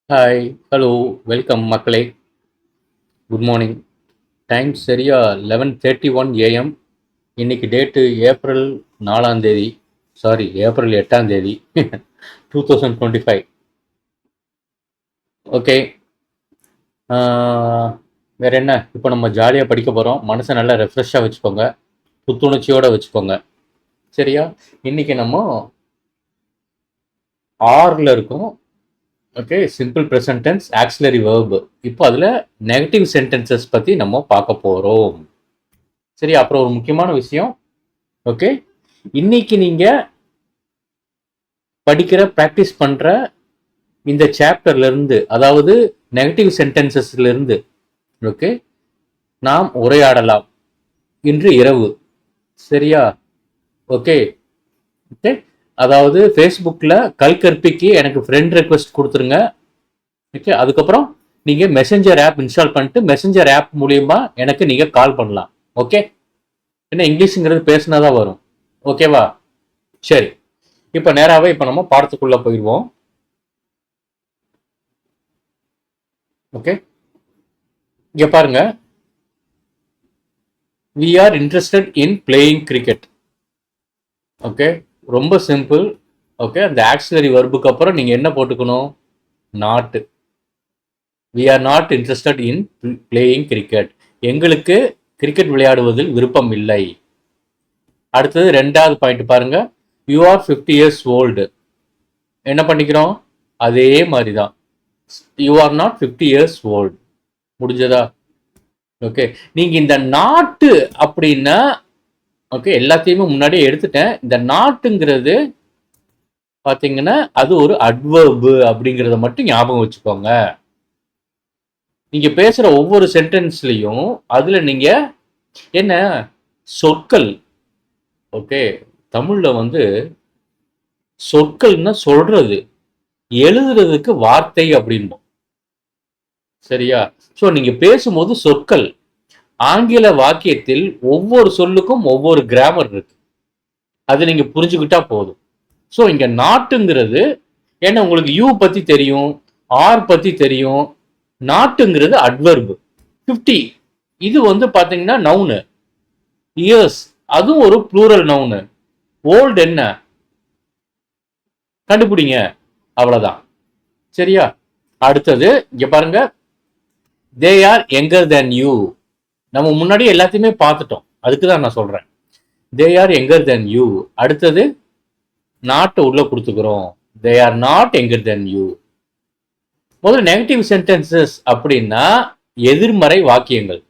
Hi, hello, welcome மக்களே. Good morning. Time சரியா 11:31 AM. இன்னைக்கு டேட்டு ஏப்ரல் 4ஆம் தேதி. சாரி, ஏப்ரல் 8ஆம் தேதி 2025. ஓகே. வேற என்ன? இப்போ நம்ம ஜாலியாக படிக்க போகிறோம். மனசை நல்லா ரெஃப்ரெஷ்ஷாக வச்சுக்கோங்க, புத்துணர்ச்சியோடு வச்சுக்கோங்க. சரியா? இன்னைக்கு நம்ம ஆறில் இருக்கோம். Okay, simple present tense, auxiliary verb. இப்போ அதில் நெகட்டிவ் சென்டென்சஸ் பற்றி நம்ம பார்க்க போகிறோம். சரி, அப்புறம் ஒரு முக்கியமான விஷயம். ஓகே, இன்னைக்கு நீங்க படிக்கிற ப்ராக்டிஸ் பண்ற இந்த சாப்டர்ல இருந்து, அதாவது நெகட்டிவ் சென்டென்சஸ்ல இருந்து, ஓகே, நாம் உரையாடலாம் இன்று இரவு. சரியா? ஓகே. ஓகே, அதாவது ஃபேஸ்புக்கில் கல்கற்பிக்கு எனக்கு ஃப்ரெண்ட் ரெக்வெஸ்ட் கொடுத்துருங்க. ஓகே, அதுக்கப்புறம் நீங்கள் மெசஞ்சர் ஆப் இன்ஸ்டால் பண்ணிட்டு மெசஞ்சர் ஆப் மூலியமா எனக்கு நீங்கள் கால் பண்ணலாம். ஓகே, ஏன்னா இங்கிலீஷுங்கிறது பேசினா தான் வரும். ஓகேவா? சரி, இப்போ நேராகவே இப்போ நம்ம பாடத்துக்குள்ளே போயிடுவோம். ஓகே, இங்கே பாருங்க. we are interested in playing cricket. Okay, ரொம்ப சிம்பிள். ஓகே, அந்த ஆக்சிலரி வர்புக்கு அப்புறம் நீங்க என்ன போட்டுக்கணும்? Not. we are not interested in playing cricket. எங்களுக்கு கிரிக்கெட் விளையாடுவதில் விருப்பம் இல்லை. அடுத்தது ரெண்டாவது பாயிண்ட் பாருங்க. you are 50 years old. என்ன பண்ணிக்கிறோம்? அதே மாதிரி தான். you are not 50 years old. முடிஞ்சதா? ஓகே, நீங்க இந்த நாட்டு அப்படின்னா, ஓகே, எல்லாத்தையுமே முன்னாடியே எடுத்துட்டேன். இந்த நாட்டுங்கிறது பாத்தீங்கன்னா அது ஒரு அட்வர்பு அப்படிங்கிறத மட்டும் ஞாபகம் வச்சுக்கோங்க. நீங்க பேசுற ஒவ்வொரு சென்டென்ஸ்லயும் அதுல நீங்க என்ன சொற்கள், ஓகே, தமிழ்ல வந்து சொற்கள்னா சொல்றது, எழுதுறதுக்கு வார்த்தை அப்படின்போம். சரியா? ஸோ நீங்க பேசும்போது சொற்கள், ஆங்கில வாக்கியத்தில் ஒவ்வொரு சொல்லுக்கும் ஒவ்வொரு கிராமர் இருக்கு. அது நீங்க புரிஞ்சுக்கிட்டா போதும். ஸோ இங்க நாட்டுங்கிறது ஏன்னா உங்களுக்கு யூ பத்தி தெரியும், ஆர் பத்தி தெரியும். நாட்டுங்கிறது அட்வர்பு. 50 இது வந்து பாத்தீங்கன்னா நவுனு. இயர்ஸ் அதுவும் ஒரு ப்ளூரல் நவுனு. ஓல்டு என்ன கண்டுபிடிங்க, அவ்வளவுதான். சரியா? அடுத்தது இங்க பாருங்க. They are younger than you. நம்ம முன்னாடி எல்லாத்தையுமே பார்த்துட்டோம், அதுக்கு தான் நான் சொல்றேன். They are younger than you. அடுத்தது நாட்டை உள்ள கொடுத்துக்கிறோம். They are not younger than you. முதல்ல நெகட்டிவ் சென்டென்சஸ் அப்படின்னா எதிர்மறை வாக்கியங்கள்.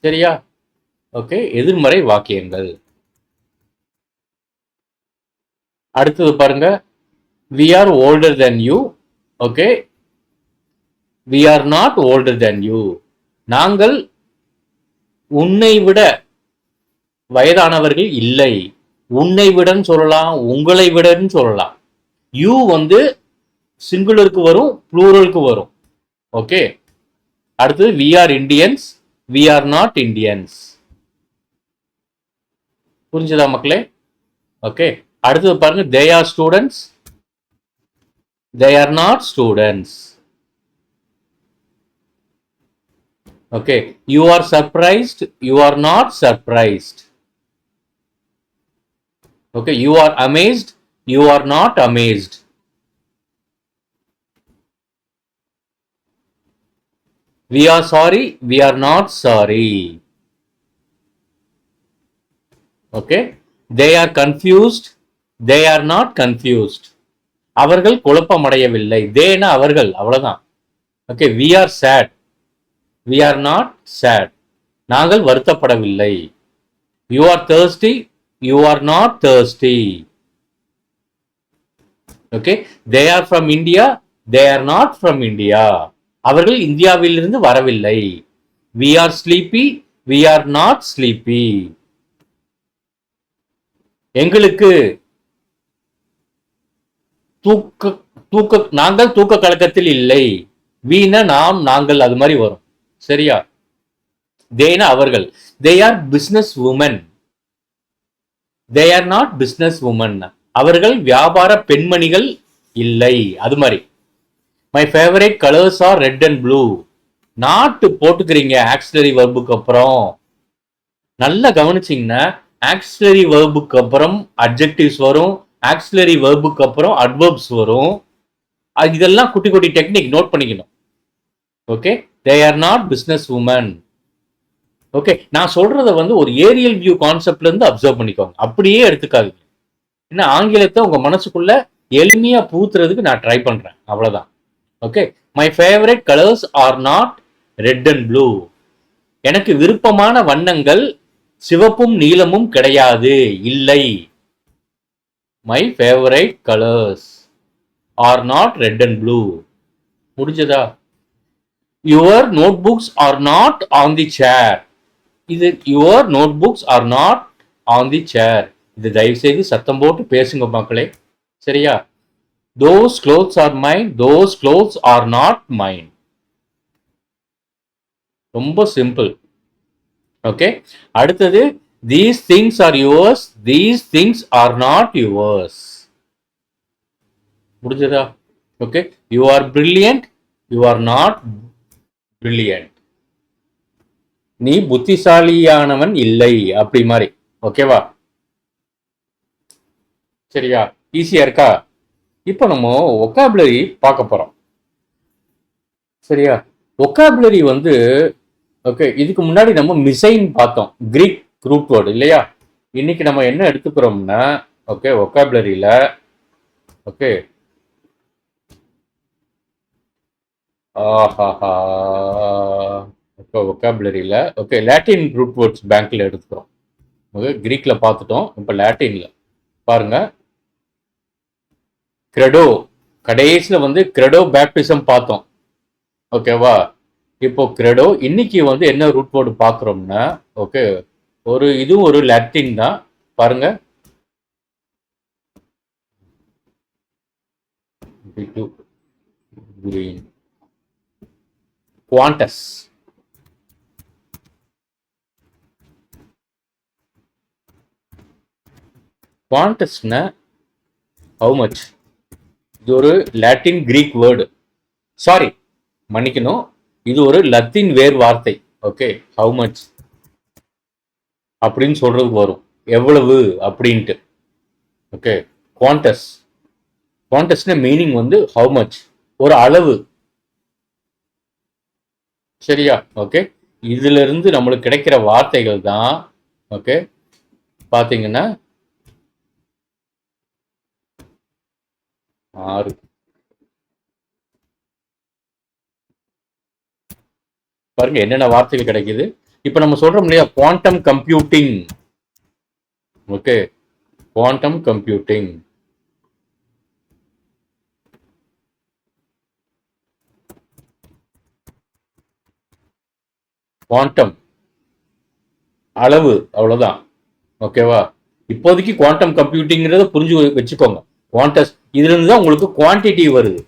சரியா? ஓகே, எதிர்மறை வாக்கியங்கள். அடுத்தது பாருங்க. we are older than you. Okay, we are not older than you. நாங்கள் உன்னை விட வயதானவர்கள் இல்லை. உன்னை விடன்னு சொல்லலாம், உங்களை விடன்னு சொல்லலாம். யூ வந்து சிங்குலருக்கு வரும், ப்ளூரலுக்கு வரும். ஓகே, அடுத்தது we are Indians, we are not Indians. புரிஞ்சுதா மக்களே? ஓகே, அடுத்தது பாருங்க. they are students, they are not students. Okay, you are surprised, you are not surprised. Okay, you are amazed, you are not amazed. we are sorry, we are not sorry. Okay, they are confused, they are not confused. அவர்கள் குழப்பமடையவில்லை. தேனா அவர்கள், அவ்வளவுதான். Okay, we are sad, we are not sad. நாங்கள் வருத்தப்படவில்லை. you are thirsty, you are not thirsty. Okay, they are from India, they are not from India. அவர்கள் இந்தியாவிலிருந்து வரவில்லை. we are sleepy, we are not sleepy. எங்களுக்கு நாங்கள் தூக்க கலக்கத்தில் இல்லை. வீணா நாம், நாங்கள், அது மாதிரி வரும். சரியா? தேனா அவர்கள். They are business women, they are not business women. அவர்கள் வியாபார பெண்மணிகள் இல்லை, அது மாதிரி. My favourite colours are red and blue. Not போட்டுக்கிறீங்க ஆக்சிலரி வெர்புக்கு அப்புறம். நல்லா கவனிச்சிங்கன்னா ஆக்சிலரி வெர்புக்கு அப்புறம் அட்ஜெக்டிவ்ஸ் வரும், ஆக்சிலரி வெர்புக்கு அப்புறம் அட்வர்ப்ஸ் வரும். இதெல்லாம் குட்டி குட்டி டெக்னிக் நோட் பண்ணிக்கணும். Okay, they are not business woman. Okay, நான் சொல்றத வந்து ஒரு ஏரியல் வியூ கான்செப்ட்ல இருந்து அப்சர்வ் பண்ணிக்கோங்க, அப்படியே எடுத்துக்காதீங்க. ஏன்னா ஆங்கிலத்தை உங்க மனசுக்குள்ள எளிமையா பூத்துறதுக்கு நான் ட்ரை பண்றேன், அவ்வளவுதான். Okay, my favourite colours are not red and blue. எனக்கு விருப்பமான வண்ணங்கள் சிவப்பும் நீலமும் கிடையாது, இல்லை. My favourite colours are not red and blue. முடிஞ்சதா? Your notebooks are not on the chair. இது your notebooks are not on the chair. இது தயவு செய்து சத்தம் போட்டு பேசுங்க மக்களே, சரியா? Those clothes are mine, those clothes are not mine. ரொம்ப சிம்பிள். ஓகே, அடுத்தது these things R yours, these things are not yours. முடிஞ்சதா? Okay, you are brilliant, you are not brilliant. நீ புத்திசாலியானவன் இல்லை, அப்படி மாதிரி. ஓகேவா? சரியா? ஈஸியா இருக்கா? இப்போ நம்ம ஒகாபுலரி பார்க்க போறோம், சரியா? ஒகாபுலரி வந்து ஓகே, இதுக்கு முன்னாடி நம்ம மிசைன் பார்த்தோம், கிரீக் ரூட் வேர்டு இல்லையா? இன்னைக்கு நம்ம என்ன எடுத்துக்கிறோம்னா, ஓகே, ஒகாபுலரியில ஓகே ஆஹாஹா இப்போ ஒகாபுலரியில ஓகே லாட்டின் ரூட் வேர்ட்ஸ் பேங்க்ல எடுத்துக்கிறோம். ஓகே, கிரீக்ல பார்த்துட்டோம், இப்போ லாட்டின்ல பாருங்க. கிரெடோ, கடைசியில் வந்து கிரெடோ பேப்டிசம் பார்த்தோம், ஓகேவா? இப்போ கிரெடோ, இன்னைக்கு வந்து என்ன ரூட் வேர்டு பார்க்குறோம்னா, ஓகே, இதுவும் ஒரு லாட்டின் தான், பாருங்க. குவாண்டஸ். குவாண்டஸ்னா ஹவு மச். இது ஒரு லாட்டின் கிரீக் வேர்டு, சாரி மன்னிக்கணும், இது ஒரு லத்தீன் வேர் வார்த்தை. ஓகே, ஹவு மச் அப்படின்னு சொல்றதுக்கு வரும், எவ்வளவு அப்படின்ட்டு. ஓகே, குவாண்டஸ். குவாண்டஸ்ன மீனிங் வந்து ஹவு மச், ஒரு அளவு, சரியா? ஓகே, இதுல இருந்து நம்மளுக்கு கிடைக்கிற வார்த்தைகள் தான் ஓகே பாத்தீங்கன்னா 6. பாருங்க என்னென்ன வார்த்தைகள் கிடைக்குது. இப்ப நம்ம சொல்றோம் இல்லையா, quantum computing. Okay, quantum computing. Quantum அளவு, அவ்வளவுதான். ஓகேவா? இப்போதைக்கு குவாண்டம் கம்ப்யூட்டிங்கிறத புரிஞ்சு வச்சுக்கோங்க. குவாண்டஸ், இதுல இருந்து தான் உங்களுக்கு குவான்டிட்டி வருது,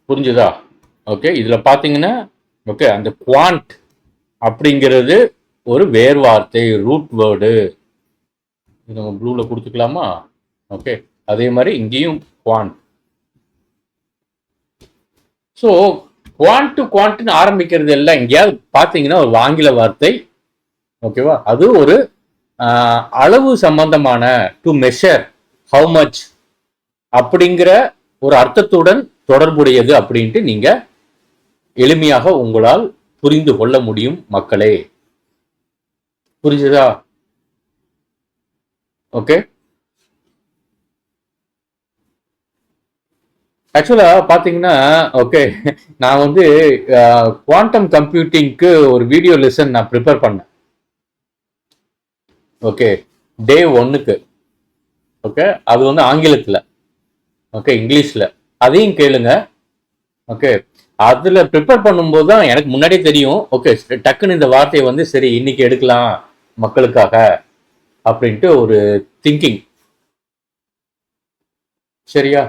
புரிஞ்சுதா? ஓகே, இதுல பாத்தீங்கன்னா ஓகே அந்த குவாண்ட் அப்படிங்கிறது ஒரு வேர் வார்த்தை, ரூட் வேர்டு. நம்ம ப்ளூல கொடுத்துக்கலாமா? ஓகே, அதே மாதிரி இங்கேயும் குவாண்ட். ஸோ குவாண்ட் டு குவாண்ட்னு ஆரம்பிக்கிறது எல்லாம் எங்கேயாவது பார்த்தீங்கன்னா ஒரு ஆங்கில வார்த்தை, ஓகேவா? அது ஒரு அளவு சம்பந்தமான, டு மெஷர் ஹவு மச் அப்படிங்கிற ஒரு அர்த்தத்துடன் தொடர்புடையது அப்படின்ட்டு நீங்க எளிமையாக உங்களால் புரிந்து கொள்ள முடியும் மக்களே. புரிஞ்சுதா? ஓகே, ஆக்சுவலா பாத்தீங்கன்னா ஓகே நான் வந்து குவாண்டம் கம்ப்யூட்டிங்க்கு ஒரு வீடியோ லெசன் நான் ப்ரிப்பேர் பண்ணேன். ஓகே, டே 1க்கு. ஓகே, அது வந்து ஆங்கிலத்தில், ஓகே இங்கிலீஷில், அதையும் கேளுங்க. ஓகே, அதில் ப்ரிப்பேர் பண்ணும்போது தான் எனக்கு முன்னாடியே தெரியும், ஓகே டக்குன்னு இந்த வார்த்தையை வந்து சரி இன்னைக்கு எடுக்கலாம் மக்களுக்காக அப்படின்ட்டு ஒரு திங்கிங், சரியா?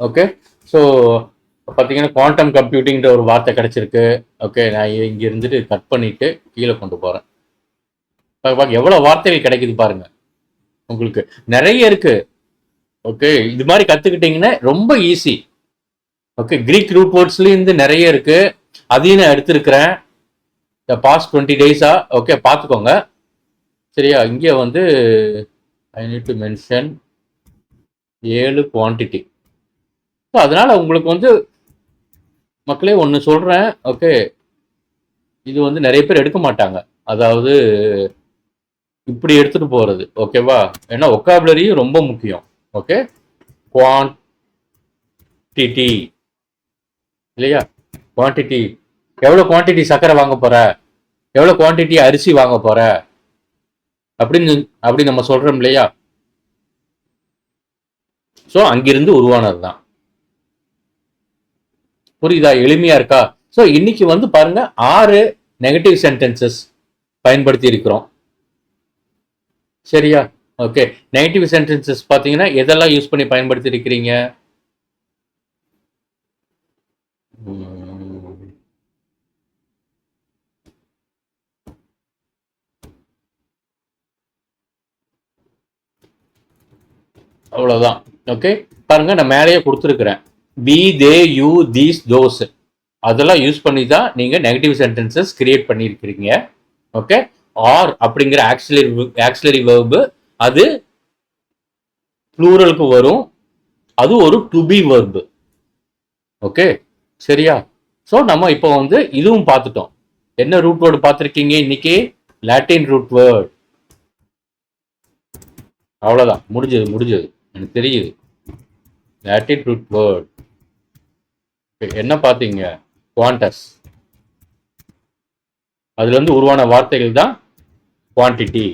ஓகே, ஸோ பார்த்தீங்கன்னா குவாண்டம் கம்ப்யூட்டிங்கிற ஒரு வார்த்தை கிடைச்சிருக்கு. ஓகே, நான் இங்கே இருந்துட்டு கட் பண்ணிட்டு கீழே கொண்டு போகிறேன். எவ்வளோ வார்த்தைகள் கிடைக்குது பாருங்க, உங்களுக்கு நிறைய இருக்கு. ஓகே, இது மாதிரி கத்துக்கிட்டீங்கன்னா ரொம்ப ஈஸி. ஓகே, கிரீக் ரூட் வேர்ட்ஸ்லேருந்து நிறைய இருக்கு, அதையும் நான் எடுத்திருக்கிறேன் பாஸ்ட் 20 டேஸா. ஓகே, பார்த்துக்கோங்க. சரியா, இங்கே வந்து I need to mention 7 quantity. So அதனால உங்களுக்கு வந்து மக்களே ஒன்று சொல்கிறேன். ஓகே, இது வந்து நிறைய பேர் எடுக்க மாட்டாங்க, அதாவது இப்படி எடுத்துட்டு போறது. ஓகேவா, ஏன்னா ஒக்காபுலரியும் ரொம்ப முக்கியம். ஓகே, குவான்டிட்டி இல்லையா, குவான்டிட்டி எவ்வளோ குவான்டிட்டி சர்க்கரை வாங்க போற, எவ்வளோ குவான்டிட்டி அரிசி வாங்க போற அப்படின்னு அப்படி நம்ம சொல்றோம் இல்லையா. ஸோ அங்கிருந்து உருவானது தான். புரியுதா, எளிமையா இருக்கா? ஸோ இன்னைக்கு வந்து பாருங்க 6 நெகட்டிவ் சென்டென்சஸ் பயன்படுத்தி இருக்கிறோம். சரியா, ஓகே. நெகட்டிவ் சென்டென்சஸ் பார்த்தீங்கன்னா எதெல்லாம் யூஸ் பண்ணி பயன்படுத்தி இருக்கிறீங்க? அவ்வளோதான். ஓகே, பாருங்க நான் மேலேயே கொடுத்துருக்குறேன். Be, they, you, these, those அதெல்லாம் யூஸ் பண்ணி தான் நீங்கள் நெகட்டிவ் சென்டென்சஸ் கிரியேட் பண்ணியிருக்கிறீங்க. ஓகே, ஆர் அப்படிங்கிற ஆக்சிலரி வெர்பு அது ப்ளூரலுக்கு வரும், அது ஒரு டு பி வெர்பு. ஓகே, சரியா. ஸோ நம்ம இப்போ வந்து இதுவும் பார்த்துட்டோம். என்ன ரூட் வேர்டு பார்த்துருக்கீங்க இன்னைக்கு? Latin root word. அவ்வளோதான், முடிஞ்சது எனக்கு தெரியுது. லாட்டின் ரூட் வேர்ட் என்ன பார்த்தீங்க? குவாண்டஸ். அதுல இருந்து உருவான வார்த்தைகள் தான் குவான்டிட்டி.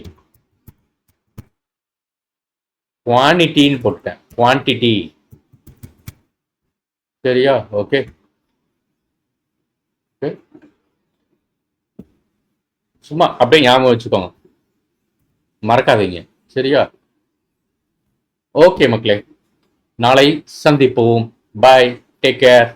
குவான்டிட்டின்னு போட்டேன், குவான்டிட்டி. சரியா, ஓகே. சும்மா அப்படியே ஞாபகம் வச்சுக்கோங்க, மறக்காதீங்க. சரியா, ஓகே மக்களே, நாளை சந்திப்போம். பாய், டேக் கேர்.